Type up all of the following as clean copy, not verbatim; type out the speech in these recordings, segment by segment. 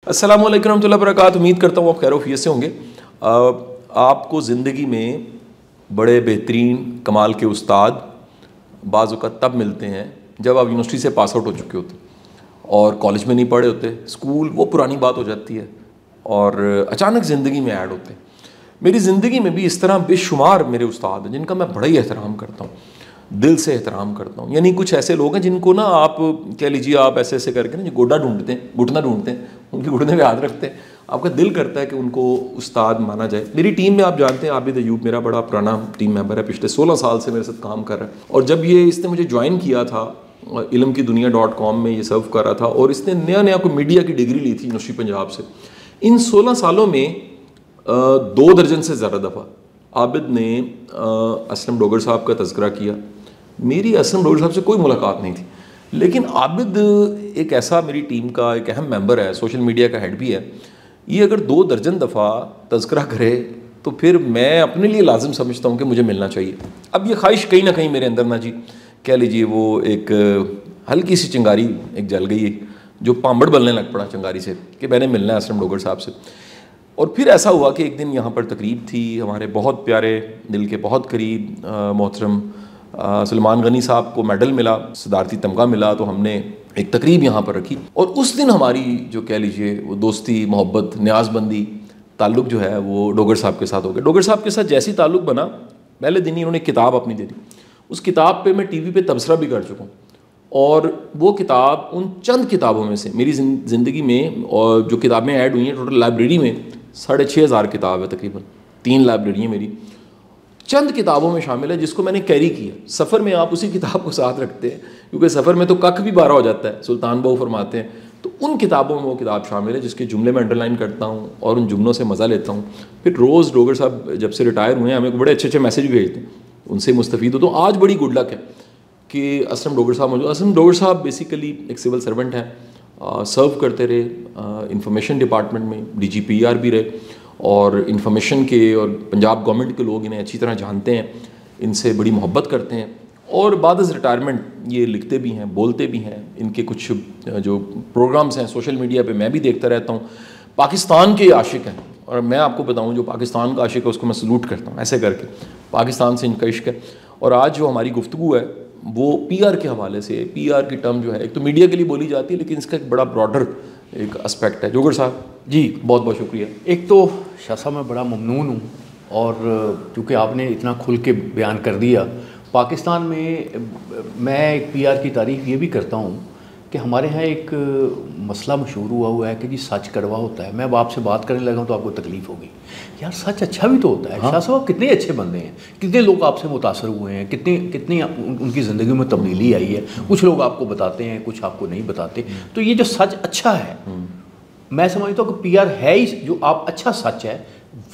السلام علیکم ورحمۃ اللہ وبرکاتہ. امید کرتا ہوں آپ خیر و عافیت سے ہوں گے. آپ کو زندگی میں بڑے بہترین کمال کے استاد بعض اوقات تب ملتے ہیں جب آپ یونیورسٹی سے پاس آؤٹ ہو چکے ہوتے اور کالج میں نہیں پڑھے ہوتے, اسکول وہ پرانی بات ہو جاتی ہے اور اچانک زندگی میں ایڈ ہوتے ہیں. میری زندگی میں بھی اس طرح بے شمار میرے استاد ہیں جن کا میں بڑا ہی احترام کرتا ہوں, دل سے احترام کرتا ہوں. یعنی کچھ ایسے لوگ ہیں جن کو نا آپ کہہ لیجیے آپ ایسے ایسے کر کے نا گوڈا ڈھونڈتے ہیں, گھٹنا ڈھونڈتے ہیں, ان کے گھٹنے پہ ہاتھ رکھتے ہیں, آپ کا دل کرتا ہے کہ ان کو استاد مانا جائے. میری ٹیم میں آپ جانتے ہیں عابد ایوب میرا بڑا پرانا ٹیم ممبر ہے, پچھلے 16 سال سے میرے ساتھ کام کر رہا ہے. اور جب اس نے مجھے جوائن کیا تھا علم کی دنیا .com میں یہ سرو کر رہا تھا اور اس نے نیا کوئی میڈیا کی ڈگری لی تھی یونیورسٹی پنجاب سے. ان 16 سالوں میں 2 درجن سے زیادہ دفعہ عابد نے اسلم ڈوگر صاحب کا تذکرہ کیا. میری اسلم ڈوگر صاحب سے کوئی ملاقات نہیں تھی, لیکن عابد ایک ایسا میری ٹیم کا ایک اہم ممبر ہے, سوشل میڈیا کا ہیڈ بھی ہے. یہ اگر 2 درجن دفعہ تذکرہ کرے تو پھر میں اپنے لیے لازم سمجھتا ہوں کہ مجھے ملنا چاہیے. اب یہ خواہش کہیں نہ کہیں میرے اندر نا جی کہہ لیجیے وہ ایک ہلکی سی چنگاری ایک جل گئی, جو پامبڑ بلنے لگ پڑا چنگاری سے کہ میں نے ملنا ہے اسلم ڈوگر صاحب سے. اور پھر ایسا ہوا کہ ایک دن یہاں پر تقریب تھی, ہمارے بہت پیارے دل کے بہت قریب محترم سلمان غنی صاحب کو میڈل ملا, صدارتی تمغہ ملا, تو ہم نے ایک تقریب یہاں پر رکھی. اور اس دن ہماری جو کہہ لیجیے وہ دوستی محبت نیاز بندی تعلق جو ہے وہ ڈوگر صاحب کے ساتھ ہو گیا. ڈوگر صاحب کے ساتھ جیسی تعلق بنا, پہلے دن ہی انہوں نے کتاب اپنی دے دی. اس کتاب پہ میں ٹی وی پہ تبصرہ بھی کر چکا ہوں, اور وہ کتاب ان چند کتابوں میں سے میری زندگی میں اور جو کتابیں ایڈ ہوئی ہیں ٹوٹل لائبریری میں 6,500 کتاب ہے تقریباً, 3 لائبریری ہیں میری, چند کتابوں میں شامل ہے جس کو میں نے کیری کیا. سفر میں آپ اسی کتاب کو ساتھ رکھتے ہیں کیونکہ سفر میں تو کک بھی 12 ہو جاتا ہے, سلطان بہو فرماتے ہیں. تو ان کتابوں میں وہ کتاب شامل ہے جس کے جملے میں انڈر لائن کرتا ہوں اور ان جملوں سے مزہ لیتا ہوں. پھر روز ڈوگر صاحب جب سے ریٹائر ہوئے ہیں ہمیں بڑے اچھے میسیج بھیجتے ہیں, ان سے مستفید ہو. تو آج بڑی گڈ لک ہے کہ اسلم ڈوگر صاحب موجود. اسلم ڈوگر صاحب بیسیکلی ایک سول سرونٹ ہیں, سرو کرتے رہے انفارمیشن ڈپارٹمنٹ میں, DGPR بھی رہے, اور انفارمیشن کے اور پنجاب گورنمنٹ کے لوگ انہیں اچھی طرح جانتے ہیں, ان سے بڑی محبت کرتے ہیں. اور بعد از ریٹائرمنٹ یہ لکھتے بھی ہیں, بولتے بھی ہیں. ان کے کچھ جو پروگرامز ہیں سوشل میڈیا پہ میں بھی دیکھتا رہتا ہوں. پاکستان کے عاشق ہیں, اور میں آپ کو بتاؤں جو پاکستان کا عاشق ہے اس کو میں سلوٹ کرتا ہوں ایسے کر کے. پاکستان سے ان کا عشق ہے. اور آج جو ہماری گفتگو ہے وہ PR کے حوالے سے, PR کی ٹرم جو ہے ایک تو میڈیا کے لیے بولی جاتی ہے لیکن اس کا ایک بڑا براڈر ایک اسپیکٹ ہے. جوگر صاحب جی بہت بہت شکریہ. ایک تو شاہ صاحب میں بڑا ممنون ہوں, اور چونکہ آپ نے اتنا کھل کے بیان کر دیا. پاکستان میں ایک PR کی تعریف یہ بھی کرتا ہوں کہ ہمارے ہاں ایک مسئلہ مشہور ہوا ہے کہ جی سچ کڑوا ہوتا ہے. میں اب آپ سے بات کرنے لگا ہوں تو آپ کو تکلیف ہوگی. یار سچ اچھا بھی تو ہوتا ہے. شاہ صاحب کتنے اچھے بندے ہیں, کتنے لوگ آپ سے متاثر ہوئے ہیں, کتنی ان کی زندگی میں تبدیلی آئی ہے. کچھ لوگ آپ کو بتاتے ہیں, کچھ آپ کو نہیں بتاتے. تو یہ جو سچ اچھا ہے, میں سمجھتا ہوں کہ PR ہے ہی, جو آپ اچھا سچ ہے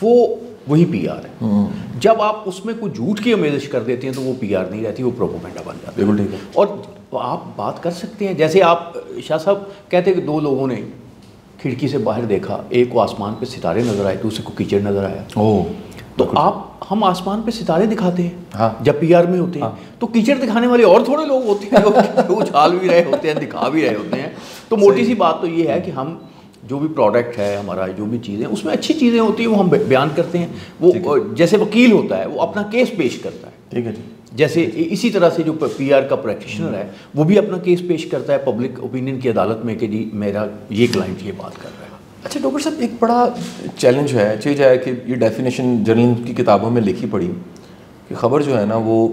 وہی PR ہے. جب آپ اس میں کوئی جھوٹ کی آمیزش کر دیتے ہیں تو وہ PR نہیں رہتی, وہ پروپیگنڈا بن جاتا ہے. بالکل ٹھیک ہے. اور آپ بات کر سکتے ہیں جیسے آپ شاہ صاحب کہتے ہیں کہ 2 لوگوں نے کھڑکی سے باہر دیکھا, ایک کو آسمان پہ ستارے نظر آئے, دوسرے کو کیچڑ نظر آیا. تو ہم آسمان پہ ستارے دکھاتے ہیں جب PR میں ہوتے ہیں, تو کیچڑ دکھانے والے اور تھوڑے لوگ ہوتے ہیں جو اچھال بھی رہے ہوتے ہیں, دکھا بھی رہے ہوتے ہیں. تو موٹی سی بات تو یہ ہے کہ ہم جو بھی پروڈکٹ ہے ہمارا, جو بھی چیزیں اس میں اچھی چیزیں ہوتی ہیں وہ ہم بیان کرتے ہیں. وہ جیسے وکیل ہوتا ہے وہ اپنا کیس پیش کرتا ہے, ٹھیک ہے جی, جیسے اسی طرح سے جو PR کا پریکٹیشنر ہے وہ بھی اپنا کیس پیش کرتا ہے پبلک اوپینین کی عدالت میں کہ جی میرا یہ کلائنٹ یہ بات کر رہا ہے. اچھا ڈاکٹر صاحب ایک بڑا چیلنج ہے, چیز ہے کہ یہ ڈیفینیشن جرنل کی کتابوں میں لکھی پڑی کہ خبر جو ہے نا وہ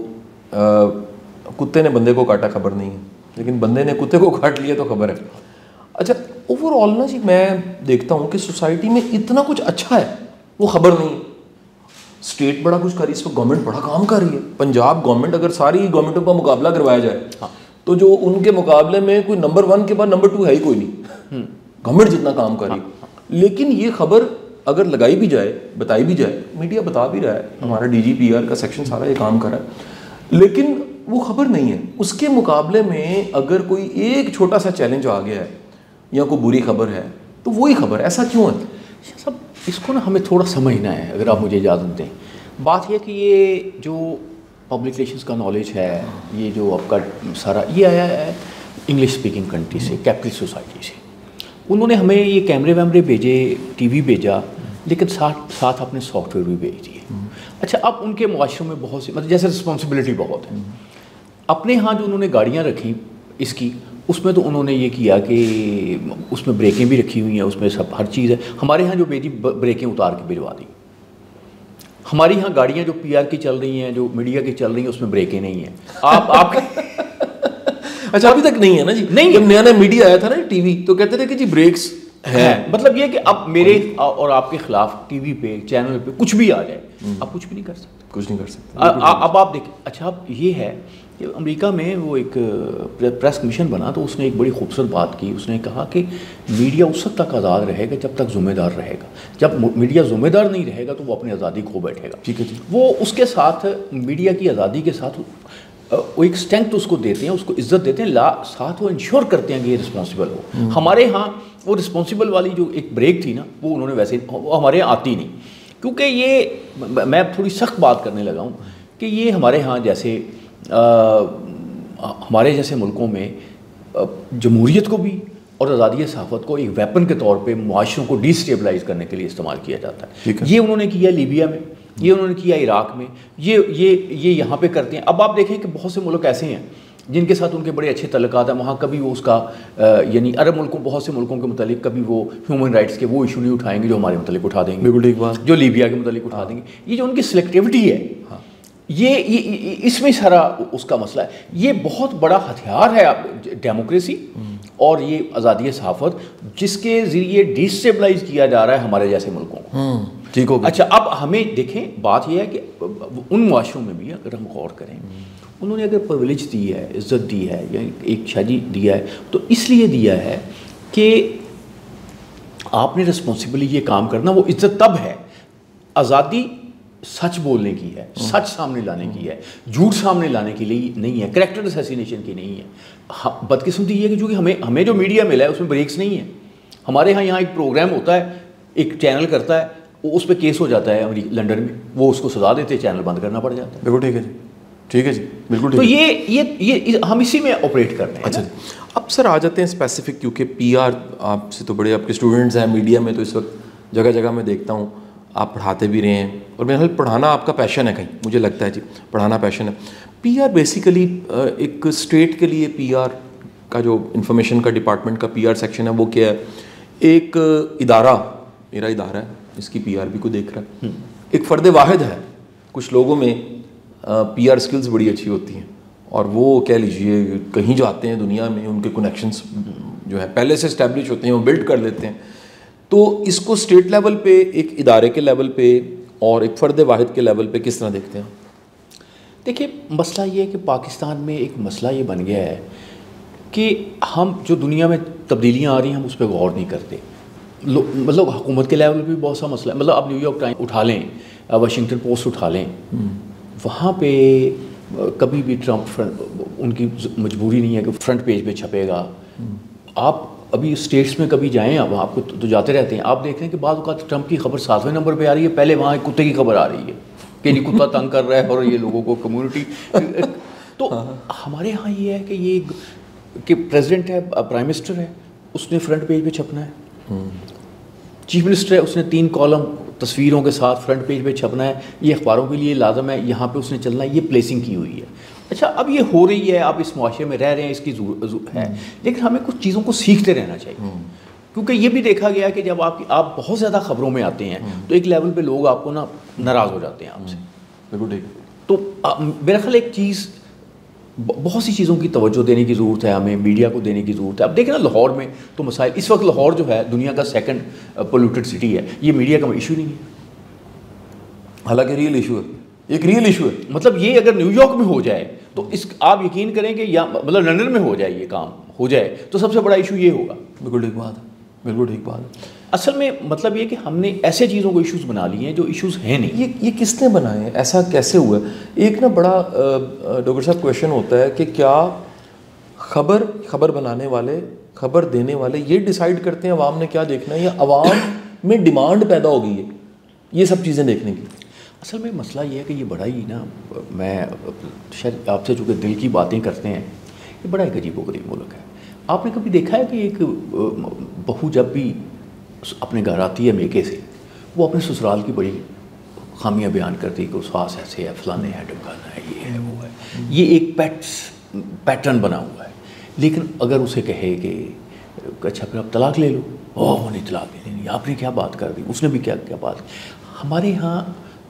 کتے نے بندے کو کاٹا خبر نہیں ہے, لیکن بندے نے کتے کو کاٹ لیا تو خبر ہے. اچھا اوور آل نا جی میں دیکھتا ہوں کہ سوسائٹی میں اتنا کچھ اچھا ہے وہ خبر نہیں. اسٹیٹ بڑا کچھ کر رہی ہے, اس وقت گورنمنٹ بڑا کام کر رہی ہے. پنجاب گورنمنٹ اگر ساری گورنمنٹوں کا مقابلہ کروایا جائے تو جو ان کے مقابلے میں کوئی نمبر 1 کے بعد نمبر 2 ہے ہی کوئی نہیں. گورنمنٹ جتنا کام کر رہی ہے, لیکن یہ خبر اگر لگائی بھی جائے, بتائی بھی جائے, میڈیا بتا بھی رہا ہے, ہمارا DGPR کا سیکشن سارا یہ کام کر رہا ہے, لیکن وہ خبر نہیں ہے. اس کے مقابلے میں اگر کوئی ایک چھوٹا سا چیلنج آ گیا ہے یا کوئی بری خبر ہے تو وہی خبر ہے. ایسا کیوں ہے؟ سب اس کو نا ہمیں تھوڑا سمجھنا ہے, اگر آپ مجھے اجازت دیں. بات یہ کہ یہ جو پبلک ریلیشنس کا نالج ہے, یہ جو آپ کا سارا یہ آیا ہے انگلش اسپیکنگ کنٹری سے, کیپٹلسٹ سوسائٹی سے. انہوں نے ہمیں یہ کیمرے ویمرے بھیجے، ٹی وی بھیجا، لیکن ساتھ اپنے سافٹ ویئر بھی بھیج دیے. اچھا اب ان کے معاشروں میں بہت سی مطلب جیسے رسپانسبلٹی بہت ہے. اپنے ہاں جو انہوں نے گاڑیاں رکھی اس کی، اس میں تو انہوں نے یہ کیا کہ اس میں بریکیں بھی رکھی ہوئی ہیں، اس میں سب ہر چیز ہے. ہمارے ہاں جو بھیجی بریکیں اتار کے بھجوا دی. ہماری ہاں گاڑیاں جو پی آر کی چل رہی ہیں، جو میڈیا کی چل رہی ہیں، اس میں بریکیں نہیں ہیں. آپ اچھا ابھی تک نہیں ہے نا جی؟ نہیں. جب نیا میڈیا آیا تھا نا ٹی وی تو کہتے تھے کہ جی بریکس ہے. مطلب یہ کہ اب میرے اور آپ کے خلاف ٹی وی پہ چینل پہ کچھ بھی آ جائے، آپ کچھ بھی نہیں کر سکتے. کچھ نہیں کر سکتے. اب آپ دیکھیں. اچھا اب یہ ہے کہ امریکہ میں وہ ایک پریس کمیشن بنا تو اس نے ایک بڑی خوبصورت بات کی. اس نے کہا کہ میڈیا اس وقت تک آزاد رہے گا جب تک ذمہ دار رہے گا. جب میڈیا ذمہ دار نہیں رہے گا تو وہ اپنی آزادی کھو بیٹھے گا. ٹھیک ہے جی. وہ اس کے ساتھ میڈیا کی آزادی کے ساتھ وہ ایک اسٹرینتھ اس کو دیتے ہیں، اس کو عزت دیتے ہیں، ساتھ وہ انشور کرتے ہیں کہ یہ رسپانسبل ہو. ہمارے ہاں وہ رسپانسبل والی جو ایک بریک تھی نا، وہ انہوں نے ویسے وہ ہمارے یہاں آتی نہیں. کیونکہ یہ میں تھوڑی سخت بات کرنے لگا ہوں کہ یہ ہمارے ہاں جیسے ہمارے جیسے ملکوں میں جمہوریت کو بھی اور آزادی صحافت کو ایک ویپن کے طور پہ معاشروں کو ڈی اسٹیبلائز کرنے کے لیے استعمال کیا جاتا ہے. یہ انہوں نے کیا لیبیا میں، یہ انہوں نے کیا عراق میں، یہ یہاں پہ کرتے ہیں. اب آپ دیکھیں کہ بہت سے ملک ایسے ہیں جن کے ساتھ ان کے بڑے اچھے تعلقات ہیں. وہاں کبھی وہ اس کا یعنی عرب ملکوں بہت سے ملکوں کے متعلق کبھی وہ ہیومن رائٹس کے وہ ایشو نہیں اٹھائیں گے جو ہمارے متعلق اٹھا دیں گے. بالکل ٹھیک بات. جو لیبیا کے متعلق اٹھا دیں گے. یہ جو ان کی سلیکٹیوٹی ہے، یہ اس میں سارا اس کا مسئلہ ہے. یہ بہت بڑا ہتھیار ہے ڈیموکریسی اور یہ آزادی صحافت، جس کے ذریعے ڈی اسٹیبلائز کیا جا رہا ہے ہمارے جیسے ملکوں کو. ٹھیک ہو گیا. اچھا اب ہمیں دیکھیں بات یہ ہے کہ ان معاشروں میں بھی اگر ہم غور کریں، انہوں نے اگر پرولیج دی ہے، عزت دی ہے یا ایک شادی دیا ہے تو اس لیے دیا ہے کہ آپ نے رسپانسبلی یہ کام کرنا. وہ عزت تب ہے، آزادی سچ بولنے کی ہے، سچ سامنے لانے کی ہے، جھوٹ سامنے لانے کے لیے نہیں ہے، کریکٹر اسیسینیشن کی نہیں ہے. بدقسمتی یہ ہے کہ چونکہ ہمیں جو میڈیا ملا ہے اس میں بریکس نہیں ہیں. ہمارے ہاں ایک پروگرام ہوتا ہے، ایک چینل کرتا ہے، وہ اس پہ کیس ہو جاتا ہے لنڈن میں، وہ اس کو سزا دیتے، چینل بند کرنا پڑ جاتا ہے. بالکل ٹھیک ہے جی. ٹھیک ہے جی. بالکل ٹھیک. تو یہ ہم اسی میں آپریٹ کرتے ہیں. اچھا اب سر آ جاتے ہیں اسپیسیفک، کیونکہ پی آر آپ سے تو بڑے آپ کے اسٹوڈنٹس ہیں میڈیا میں، تو اس وقت جگہ جگہ میں دیکھتا ہوں آپ پڑھاتے بھی رہے ہیں اور میرا خیال پڑھانا آپ کا پیشن ہے، کہیں مجھے لگتا ہے جی پڑھانا پیشن ہے. پی آر بیسیکلی ایک اسٹیٹ کے لیے پی آر کا جو انفارمیشن کا ڈپارٹمنٹ کا پی آر سیکشن ہے وہ کیا ہے؟ ایک ادارہ، میرا ادارہ ہے، اس کی پی آر بھی کو دیکھ رہا ہے، ایک فرد واحد ہے. کچھ لوگوں میں پی آر سکلز بڑی اچھی ہوتی ہیں اور وہ کہہ لیجئے کہیں جاتے ہیں دنیا میں، ان کے کنیکشنز جو ہے پہلے سے اسٹیبلش ہوتے ہیں، وہ بلڈ کر لیتے ہیں. تو اس کو اسٹیٹ لیول پہ، ایک ادارے کے لیول پہ اور ایک فرد واحد کے لیول پہ کس طرح دیکھتے ہیں؟ دیکھیے مسئلہ یہ ہے کہ پاکستان میں ایک مسئلہ یہ بن گیا ہے کہ ہم جو دنیا میں تبدیلیاں آ رہی ہیں ہم اس پہ غور نہیں کرتے. مطلب حکومت کے لیول پہ بھی بہت سا مسئلہ ہے. مطلب آپ نیو یارک ٹائم اٹھا لیں، واشنگٹن پوسٹ اٹھا لیں، وہاں پہ کبھی بھی ٹرمپ ان کی مجبوری نہیں ہے کہ فرنٹ پیج پہ چھپے گا. آپ ابھی اسٹیٹس میں کبھی جائیں، اب آپ کو تو جاتے رہتے ہیں، آپ دیکھ رہے ہیں کہ بعض اوقات ٹرمپ کی خبر 7ویں نمبر پہ آ رہی ہے، پہلے وہاں ایک کتے کی خبر آ رہی ہے کہ یہ کتا تنگ کر رہا ہے اور یہ لوگوں کو کمیونٹی. تو ہمارے ہاں یہ ہے کہ یہ کہ پریزیڈنٹ ہے، پرائم منسٹر ہے، اس نے فرنٹ پیج پہ چھپنا ہے. چیف منسٹر ہے، اس نے 3 کالم تصویروں کے ساتھ فرنٹ پیج پہ چھپنا ہے. یہ اخباروں کے لیے لازم ہے، یہاں پہ اس نے چلنا ہے، یہ پلیسنگ کی ہوئی ہے. اچھا اب یہ ہو رہی ہے، آپ اس معاشرے میں رہ رہے ہیں، اس کی ضرورت ہے، لیکن ہمیں کچھ چیزوں کو سیکھتے رہنا چاہیے. کیونکہ یہ بھی دیکھا گیا کہ جب آپ بہت زیادہ خبروں میں آتے ہیں تو ایک لیول پہ لوگ آپ کو ناراض ہو جاتے ہیں آپ سے. بالکل ٹھیک. تو میرا خیال ایک چیز، بہت سی چیزوں کی توجہ دینے کی ضرورت ہے، ہمیں میڈیا کو دینے کی ضرورت ہے. اب دیکھیں نا لاہور میں تو مسائل اس وقت، لاہور جو ہے دنیا کا 2nd پولوٹڈ سٹی ہے، یہ میڈیا کا ایشو نہیں ہے، حالانکہ ریئل ایشو ہے، ایک ریئل ایشو ہے. مطلب یہ اگر نیو یارک میں ہو جائے تو آپ یقین کریں کہ یا مطلب لندن میں ہو جائے، یہ کام ہو جائے تو سب سے بڑا ایشو یہ ہوگا. بالکل ٹھیک بات ہے. بالکل ٹھیک بات ہے. اصل میں مطلب یہ کہ ہم نے ایسے چیزوں کو ایشوز بنا لیے ہیں جو ایشوز ہیں نہیں. یہ کس نے بنائے ہیں؟ ایسا کیسے ہوا ہے؟ ایک نا بڑا ڈاکٹر صاحب کویشچن ہوتا ہے کہ کیا خبر بنانے والے، خبر دینے والے یہ ڈیسائیڈ کرتے ہیں عوام نے کیا دیکھنا ہے، یا عوام میں ڈیمانڈ پیدا ہو گئی ہے یہ سب چیزیں دیکھنے کی؟ اصل میں مسئلہ یہ ہے کہ یہ بڑا ہی نا، میں شاید آپ سے چونکہ دل کی باتیں کرتے ہیں، یہ بڑا ایک عجیب و غریب ملک ہے. آپ نے کبھی دیکھا ہے کہ ایک بہو جب بھی اپنے گھر آتی ہے میکے سے وہ اپنے سسرال کی بڑی خامیاں بیان کرتی ہے کہ ساس ایسے ہے، فلانے ہے، ڈمکانا ہے، یہ ہے، وہ ہے. یہ ایک پیٹرن بنا ہوا ہے. لیکن اگر اسے کہے کہ اچھا پھر آپ طلاق لے لو، وہ نہیں طلاق لے لینی، آپ نے کیا بات کر دی، اس نے بھی کیا بات. ہمارے یہاں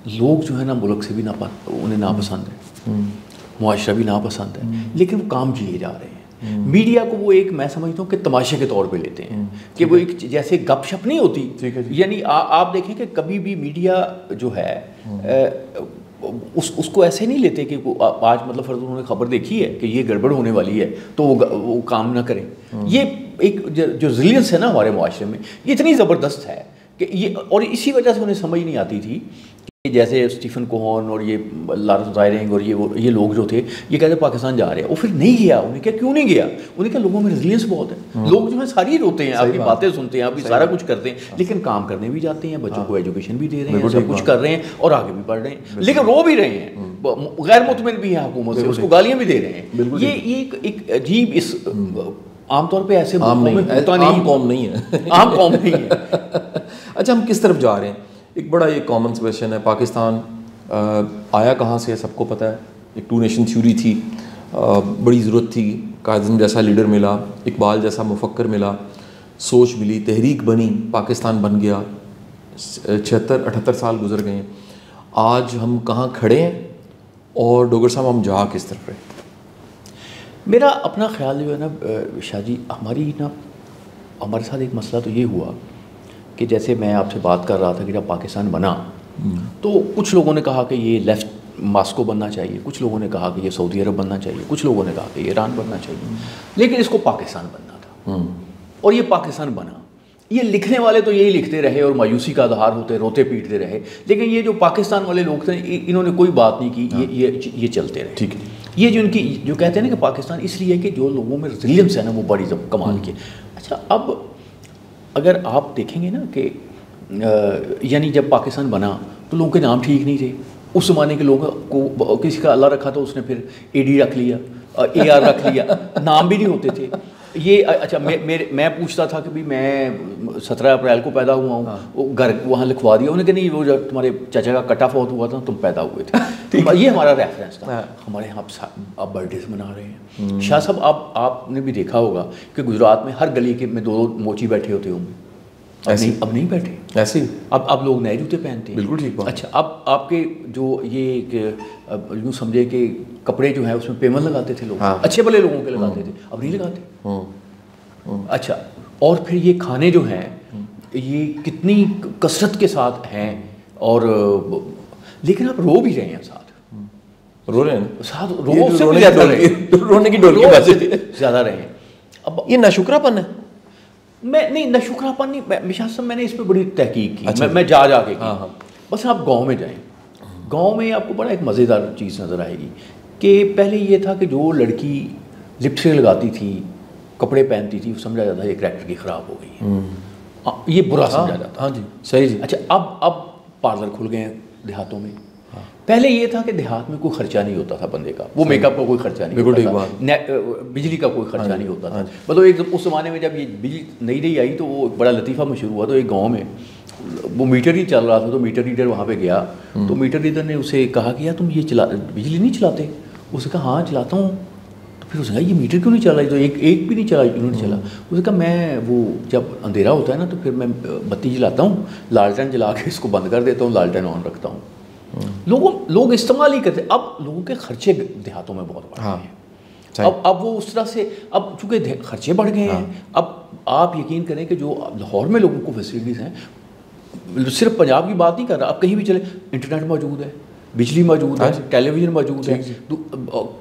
لوگ جو ہے نا ملک سے بھی انہیں ناپسند ہے، معاشرہ بھی ناپسند ہے، لیکن وہ کام کیے جا رہے ہیں. میڈیا کو وہ ایک میں سمجھتا ہوں کہ تماشے کے طور پہ لیتے ہیں کہ وہ ایک جیسے گپ شپ نہیں ہوتی. یعنی آپ دیکھیں کہ کبھی بھی میڈیا جو ہے اس کو ایسے نہیں لیتے کہ آج مطلب فرض انہوں نے خبر دیکھی ہے کہ یہ گڑبڑ ہونے والی ہے تو وہ کام نہ کریں. یہ ایک جو ریزیلینس ہے نا ہمارے معاشرے میں یہ اتنی زبردست ہے کہ یہ، اور اسی وجہ سے انہیں سمجھ نہیں آتی تھی کہ جیسے اسٹیفن کوہن اور یہ لارنس زائرنگ اور یہ لوگ جو تھے یہ کہتے پاکستان جا رہے ہیں، وہ پھر نہیں گیا. انہیں کیا کیوں نہیں گیا؟ انہیں کہا لوگوں میں ریزیلینس بہت ہے، لوگ جو ہے ساری روتے ہیں، آپ کی باتیں سنتے ہیں، آپ کی سارا کچھ کرتے ہیں، لیکن کام کرنے بھی جاتے ہیں، بچوں کو ایجوکیشن بھی دے رہے ہیں، سب کچھ کر رہے ہیں اور آگے بھی بڑھ رہے ہیں، لیکن رو بھی رہے ہیں، غیر مطمئن بھی ہیں حکومت سے، اس کو گالیاں بھی دے رہے ہیں. یہ ایک عجیب اس عام طور پہ ایسے عام قوم نہیں ہے. اچھا ہم کس طرف جا رہے ہیں؟ ایک بڑا یہ کامن کویشچن ہے. پاکستان آیا کہاں سے سب کو پتہ ہے. ایک 2 نیشن تھیوری تھی، بڑی ضرورت تھی، قائد اعظم جیسا لیڈر ملا، اقبال جیسا مفکر ملا، سوچ ملی، تحریک بنی، پاکستان بن گیا. 76-78 سال گزر گئے ہیں. آج ہم کہاں کھڑے ہیں اور ڈوگر صاحب ہم جا کس طرف رہے؟ میرا اپنا خیال جو ہے نا شاہ جی، ہمارے ساتھ ایک مسئلہ تو یہ ہوا کہ جیسے میں آپ سے بات کر رہا تھا کہ جب پاکستان بنا تو کچھ لوگوں نے کہا کہ یہ لیفٹ ماسکو بننا چاہیے، کچھ لوگوں نے کہا کہ یہ سعودی عرب بننا چاہیے، کچھ لوگوں نے کہا کہ یہ ایران بننا چاہیے، لیکن اس کو پاکستان بننا تھا اور یہ پاکستان بنا. یہ لکھنے والے تو یہی لکھتے رہے اور مایوسی کا اظہار ہوتے روتے پیٹتے رہے، لیکن یہ جو پاکستان والے لوگ تھے انہوں نے کوئی بات نہیں کی، یہ چلتے رہے. ٹھیک ہے. یہ جو ان کی جو کہتے ہیں نا کہ پاکستان اس لیے کہ جو لوگوں میں ریزیلینس ہے نا وہ بڑی کمال کی. اچھا اب اگر آپ دیکھیں گے نا کہ یعنی جب پاکستان بنا تو لوگوں کے نام ٹھیک نہیں تھے. اس زمانے کے لوگوں کو کسی کا اللہ رکھا تو اس نے پھر اے ڈی رکھ لیا، اے آر رکھ لیا، نام بھی نہیں ہوتے تھے. یہ اچھا میں پوچھتا تھا کہ بھی میں 17 اپریل کو پیدا ہوا ہوں، وہ گھر وہاں لکھوا دیا. انہوں نے کہ نہیں وہ جب تمہارے چچا کا کٹ آف آؤٹ ہوا تھا تم پیدا ہوئے تھے. یہ ہمارا ریفرنس تھا. ہمارے یہاں آپ برتھ ڈیز منا رہے ہیں. شاہ صاحب آپ نے بھی دیکھا ہوگا کہ گجرات میں ہر گلی کے میں 2 موچی بیٹھے ہوتے ہوں گے. اب نہیں بیٹھے ایسے ہی. اب لوگ نئے جوتے پہنتے ہیں. بالکل ٹھیک بات. اچھا اب آپ کے جو یہ یوں سمجھے کہ کپڑے جو ہیں اس میں پیمن لگاتے تھے لوگ، اچھے بھلے لوگوں کے لگاتے تھے، اب نہیں لگاتے. اچھا اور پھر یہ کھانے جو ہیں یہ کتنی کثرت کے ساتھ ہیں اور لیکن آپ رو بھی رہے ہیں ساتھ. رو رہے ہیں ساتھ، رونے کی ڈول کی بات زیادہ رہے ہیں. اب یہ ناشکرا پن ہے. میں نہیں ناشکرا پن نہیں، مشاہ صاحب میں نے اس پہ بڑی تحقیق کی. میں جا کے کی. بس آپ گاؤں میں جائیں، گاؤں میں آپ کو بڑا ایک مزیدار چیز نظر آئے گی کہ پہلے یہ تھا کہ جو لڑکی لپسٹک لگاتی تھی، کپڑے پہنتی تھی، سمجھا جاتا ہے یہ کریکٹر کی خراب ہو گئی ہے، یہ برا سمجھا جاتا. ہاں جی صحیح جی. اچھا اب پارلر کھل گئے ہیں دیہاتوں میں. پہلے یہ تھا کہ دیہات میں کوئی خرچہ نہیں ہوتا تھا بندے کا، وہ میک اپ کا کوئی خرچہ نہیں ہوتا تھا، بجلی کا کوئی خرچہ نہیں ہوتا تھا. مطلب ایک اس زمانے میں جب یہ بجلی نئی آئی تو وہ بڑا لطیفہ مشہور ہوا. تو ایک گاؤں میں وہ میٹر ہی چل رہا تھا تو میٹر ریڈر وہاں پہ گیا تو میٹر ریڈر نے اسے کہا کہ یار تم یہ بجلی نہیں چلاتے؟ اس نے کہا ہاں چلاتا ہوں. تو پھر اس نے کہا یہ میٹر کیوں نہیں چلا؟ تو ایک بھی نہیں چلا، انہوں نے چلا. اس نے کہا میں وہ جب اندھیرا ہوتا ہے نا تو پھر میں بتی جلاتا ہوں، لالٹین جلا کے اس کو بند کر دیتا ہوں، لالٹین آن رکھتا ہوں. لوگ استعمال ہی کرتے. اب لوگوں کے خرچے دیہاتوں میں بہت بڑھ گئے ہیں. اب وہ اس طرح سے اب چونکہ خرچے بڑھ گئے ہیں. اب آپ یقین کریں کہ جو لاہور میں لوگوں کو فیسلٹیز ہیں، صرف پنجاب کی بات نہیں کر رہا، آپ کہیں بھی چلے انٹرنیٹ موجود ہے، بجلی موجود ہے، ٹیلی ویژن موجود ہے،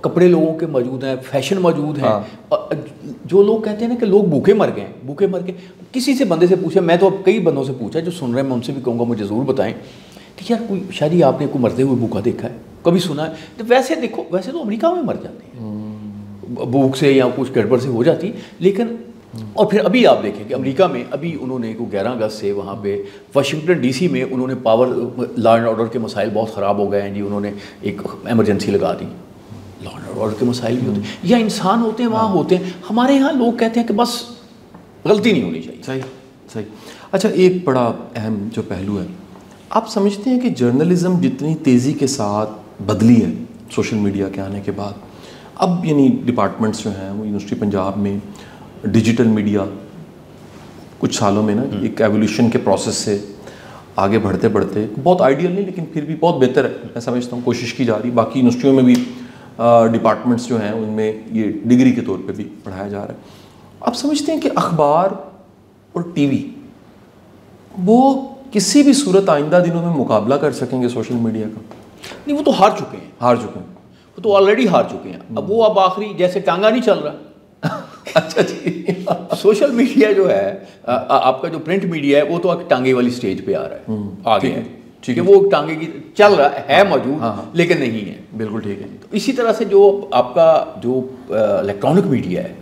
کپڑے لوگوں کے موجود ہیں، فیشن موجود ہے. جو لوگ کہتے ہیں نا کہ لوگ بھوکے مر گئے، کسی سے بندے سے پوچھا، میں تو اب کئی بندوں سے پوچھا جو سن رہے ہیں، میں ان سے بھی کہوں گا مجھے ضرور بتائیں کہ یار کوئی شاید آپ نے کوئی مرتے ہوئے بھوکا دیکھا ہے؟ کبھی سنا ہے؟ تو ویسے دیکھو، ویسے تو امریکہ میں مر جاتے ہیں بھوک سے یا کچھ گڑبڑ سے ہو جاتی، لیکن اور پھر ابھی آپ دیکھیں کہ امریکہ میں ابھی انہوں نے 11 اگست سے وہاں پہ واشنگٹن ڈی سی میں انہوں نے لا اینڈ آرڈر کے مسائل بہت خراب ہو گئے ہیں جی، انہوں نے ایک ایمرجنسی لگا دی. لا اینڈ آرڈر کے مسائل بھی ہوتے ہیں, یا انسان ہوتے ہیں وہاں ہوتے ہیں. ہمارے یہاں لوگ کہتے ہیں کہ بس غلطی نہیں ہونی چاہیے. صحیح. اچھا, ایک بڑا اہم جو پہلو ہے, آپ سمجھتے ہیں کہ جرنلزم جتنی تیزی کے ساتھ بدلی ہے سوشل میڈیا کے آنے کے بعد, اب یعنی ڈپارٹمنٹس جو ہیں وہ یونیورسٹی پنجاب میں ڈیجیٹل میڈیا کچھ سالوں میں نا ایک ایولیوشن کے پروسیس سے آگے بڑھتے بڑھتے, بہت آئیڈیل نہیں لیکن پھر بھی بہت بہتر ہے, میں سمجھتا ہوں کوشش کی جا رہی. باقی یونیورسٹیوں میں بھی ڈپارٹمنٹس جو ہیں ان میں یہ ڈگری کے طور پہ بھی پڑھایا جا رہا ہے. آپ سمجھتے ہیں کہ اخبار اور ٹی وی وہ کسی بھی صورت آئندہ دنوں میں مقابلہ کر سکیں گے سوشل میڈیا کا؟ نہیں, وہ تو ہار چکے ہیں, وہ تو آلریڈی ہار چکے ہیں. اب آخری جیسے ٹانگا نہیں چل رہا. اچھا جی. سوشل میڈیا جو ہے آپ کا جو پرنٹ میڈیا ہے وہ تو ٹانگے والی سٹیج پہ آ رہا ہے, آگے ہے کہ وہ ٹانگے کی چل رہا ہے موجود لیکن نہیں ہے. بالکل ٹھیک ہے. اسی طرح سے جو آپ کا جو الیکٹرانک میڈیا ہے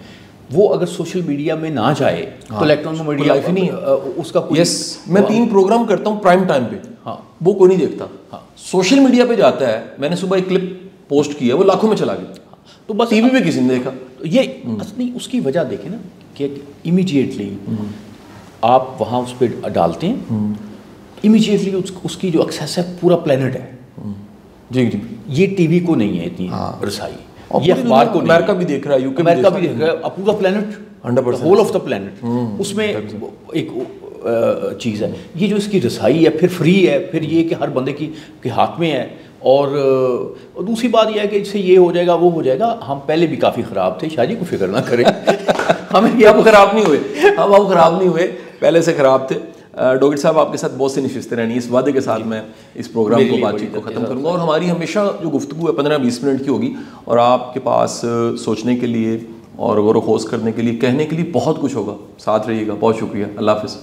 وہ اگر سوشل میڈیا میں نہ جائے تو الیکٹرانک میڈیا نہیں اس کا کوئی. میں 3 پروگرام کرتا ہوں پرائم ٹائم پہ, وہ کوئی نہیں دیکھتا. سوشل میڈیا پہ جاتا ہے, میں نے صبح ایک کلپ پوسٹ کیا, وہ لاکھوں میں چلا گیا. تو بس ٹی وی پہ کسی نے دیکھا. یہ نہیں, اس کی وجہ دیکھیں نا کہ امیڈیٹلی آپ وہاں اس پہ ڈالتے ہیں, امیڈیٹلی اس کی جو ایکسیس ہے پورا پلینٹ ہے. جی. یہ ٹی وی کو نہیں ہے اتنی رسائی, یہ اخبار کو نہیں. امریکہ بھی دیکھ رہا ہے, یو کے امریکہ بھی دیکھ رہا ہے, پورا planet, 100% whole of the planet اس میں ایک چیز ہے. یہ جو اس کی رسائی ہے پھر فری ہے, پھر یہ کہ ہر بندے کے ہاتھ میں ہے. اور دوسری بات یہ ہے کہ اس سے یہ ہو جائے گا وہ ہو جائے گا. ہم پہلے بھی کافی خراب تھے, شاہ جی کو فکر نہ کریں. ہمیں اب خراب نہیں ہوئے, ہم اب خراب نہیں ہوئے, پہلے سے خراب تھے. ڈاکٹر صاحب آپ کے ساتھ بہت سی نشستیں رہنی, اس وعدے کے ساتھ میں اس پروگرام کو بات چیت کو ختم کروں گا. اور ہماری ہمیشہ جو گفتگو ہے 15-20 منٹ کی ہوگی, اور آپ کے پاس سوچنے کے لیے اور غور و خوض کرنے کے لیے, کہنے کے لیے بہت کچھ ہوگا. ساتھ رہیے گا. بہت شکریہ. اللہ حافظ.